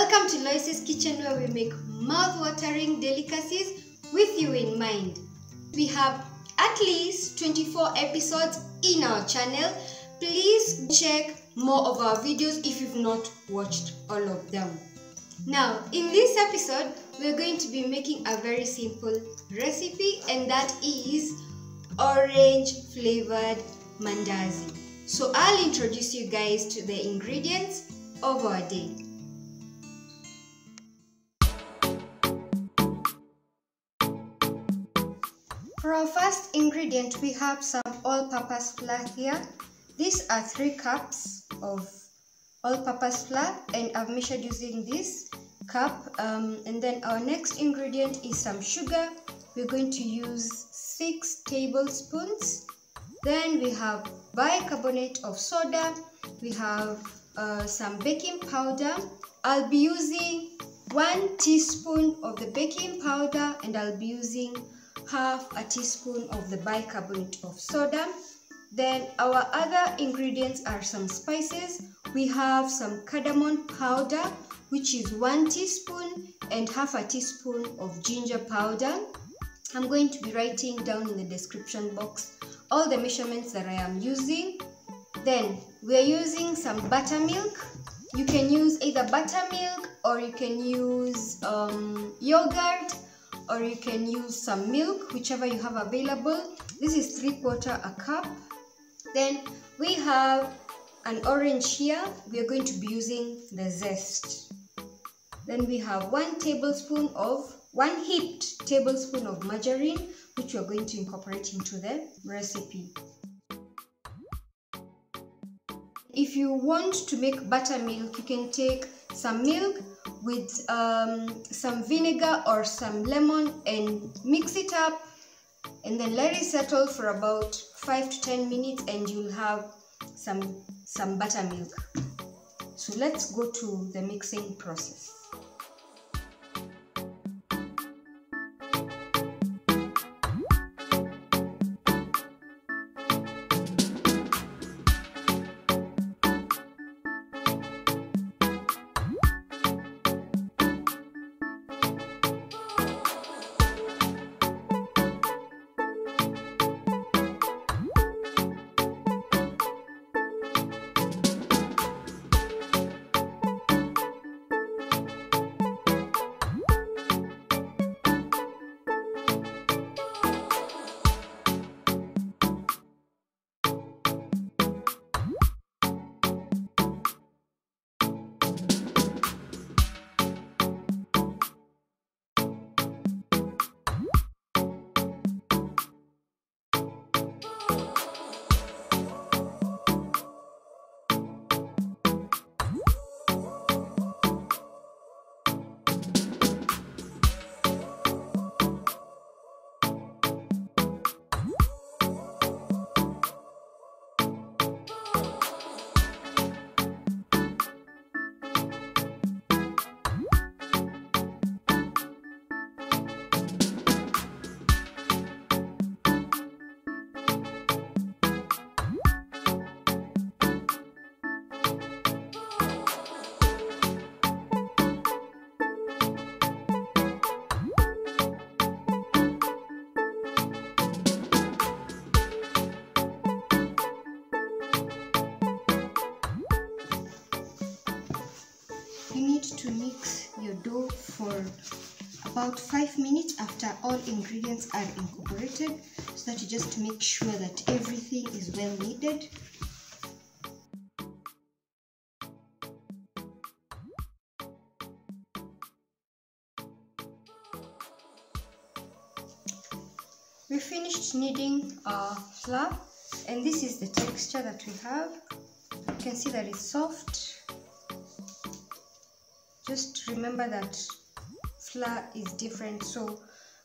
Welcome to Loise's Kitchen, where we make mouth-watering delicacies with you in mind. We have at least 24 episodes in our channel. Please check more of our videos if you've not watched all of them. Now, in this episode, we're going to be making a very simple recipe, and that is orange flavored Mandazi. So I'll introduce you guys to the ingredients of our day. For our first ingredient, we have some all-purpose flour here. These are 3 cups of all-purpose flour, and I've measured using this cup. And then our next ingredient is some sugar. We're going to use 6 tablespoons. Then we have bicarbonate of soda. We have some baking powder. I'll be using 1 teaspoon of the baking powder, and I'll be using half a teaspoon of the bicarbonate of soda. Then our other ingredients are some spices. We have some cardamom powder, which is 1 teaspoon, and half a teaspoon of ginger powder. I'm going to be writing down in the description box all the measurements that I am using. Then we are using some buttermilk. You can use either buttermilk, or you can use yogurt, or you can use some milk, whichever you have available. This is 3/4 a cup. Then we have an orange here. We are going to be using the Zest. Then we have 1 heaped tablespoon of margarine, which we are going to incorporate into the recipe. If you want to make buttermilk, you can take some milk with some vinegar or some lemon and mix it up, and then let it settle for about 5 to 10 minutes, and you'll have some buttermilk. So let's go to the mixing process. You need to mix your dough for about 5 minutes after all ingredients are incorporated, so that you just make sure that everything is well kneaded. We finished kneading our flour, and this is the texture that we have. You can see that it's soft. Just remember that flour is different, so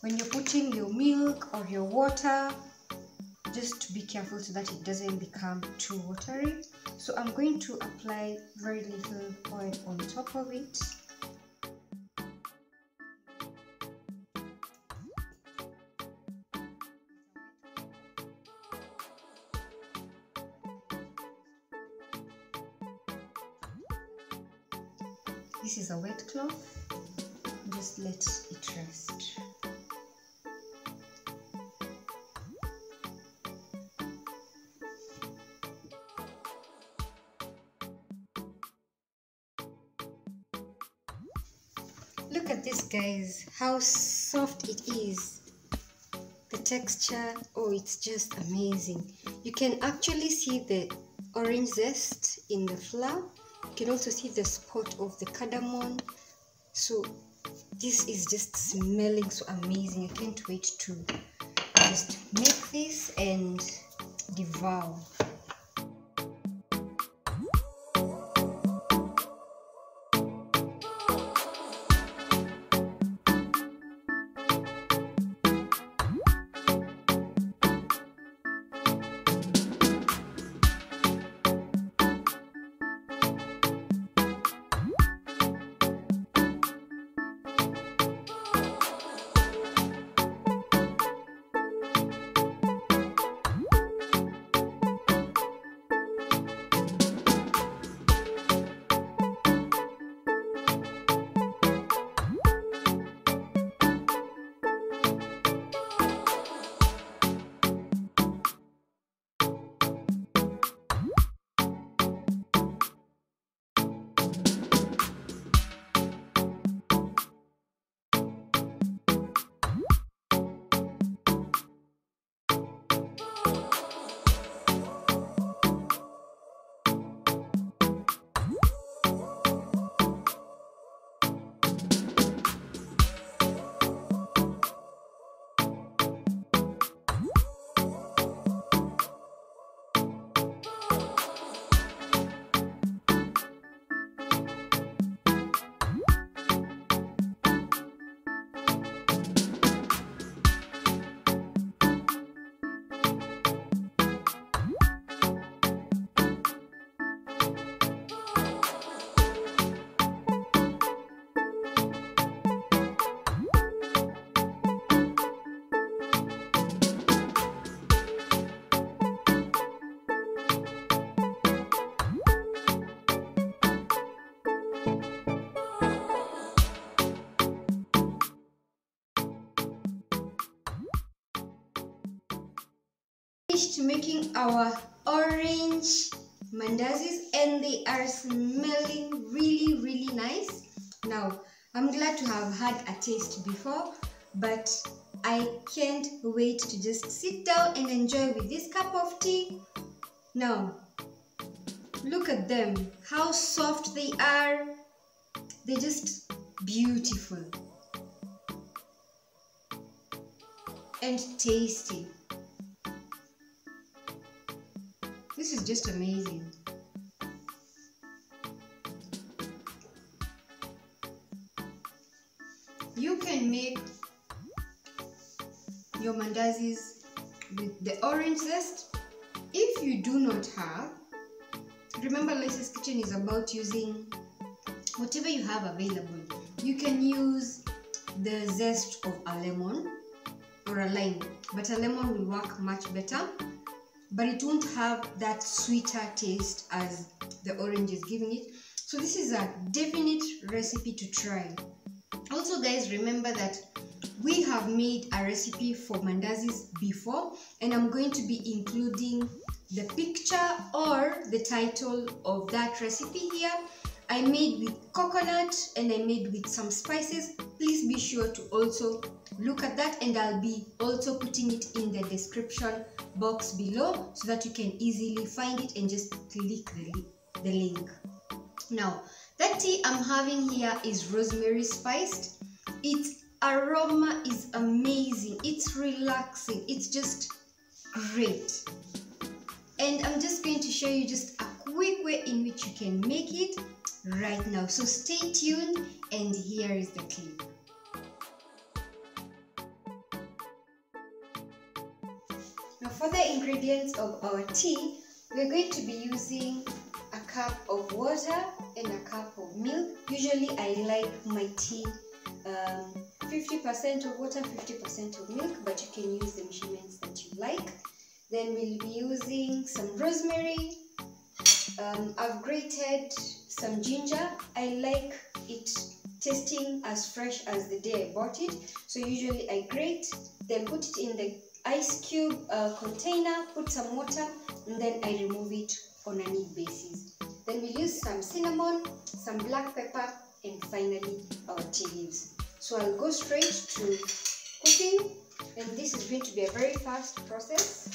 when you're putting your milk or your water, just be careful so that it doesn't become too watery. So I'm going to apply very little oil on top of it. This is a wet cloth. Just let it rest. Look at this, guys, how soft it is. The texture, oh, it's just amazing. You can actually see the orange zest in the flour. You can also see the spot of the cardamom. So this is just smelling so amazing. I can't wait to just make this and devour. Finished making our orange mandazis, and they are smelling really nice. Now I'm glad to have had a taste before, but I can't wait to just sit down and enjoy with this cup of tea. Now look at them, how soft they are. They're just beautiful and tasty. This is just amazing. You can make your mandazis with the orange zest. If you do not have, remember Loise's Kitchen is about using whatever you have available. You can use the zest of a lemon or a lime, but a lemon will work much better, but it won't have that sweeter taste as the orange is giving it. So this is a definite recipe to try. Also guys, remember that we have made a recipe for mandazis before, and I'm going to be including the picture or the title of that recipe here. I made with coconut and I made with some spices. Please be sure to also look at that, and I'll be also putting it in the description box below so that you can easily find it and just click the link. Now that tea I'm having here is rosemary spiced. Its aroma is amazing, it's relaxing, it's just great. And I'm just going to show you just a quick way in which you can make it right now. So stay tuned, and here is the clip. Now for the ingredients of our tea, we're going to be using a cup of water and a cup of milk. Usually I like my tea 50% of water, 50% of milk, but you can use the measurements that you like. Then we'll be using some rosemary. I've grated some ginger. I like it tasting as fresh as the day I bought it, so usually I grate, then put it in the ice cube container, put some water, and then I remove it on a need basis. Then we'll use some cinnamon, some black pepper, and finally our tea leaves. So I'll go straight to cooking, and this is going to be a very fast process.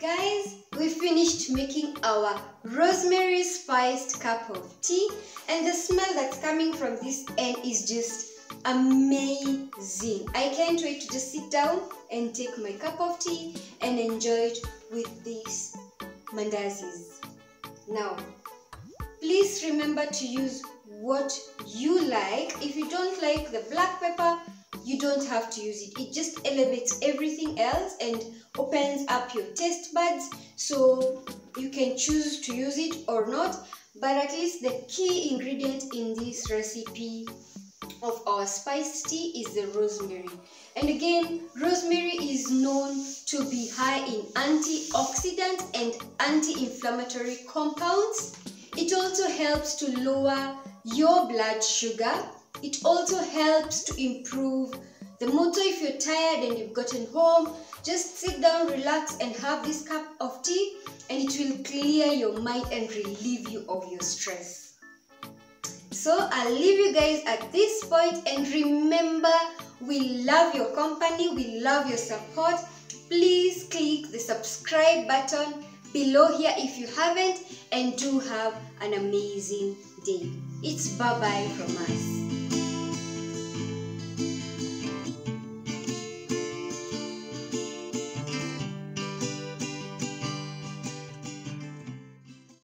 Guys, we finished making our rosemary spiced cup of tea, and the smell that's coming from this end is just amazing. I can't wait to just sit down and take my cup of tea and enjoy it with these mandazis. Now, please remember to use what you like. If you don't like the black pepper, you don't have to use it. It just elevates everything else and opens up your taste buds, so you can choose to use it or not. But at least the key ingredient in this recipe of our spiced tea is the rosemary. And again, rosemary is known to be high in antioxidant and anti-inflammatory compounds. It also helps to lower your blood sugar. It also helps to improve the mood. So if you're tired and you've gotten home, just sit down, relax, and have this cup of tea, and it will clear your mind and relieve you of your stress. So I'll leave you guys at this point, and remember, we love your company, we love your support. Please click the subscribe button below here if you haven't, and do have an amazing day. It's bye-bye from us.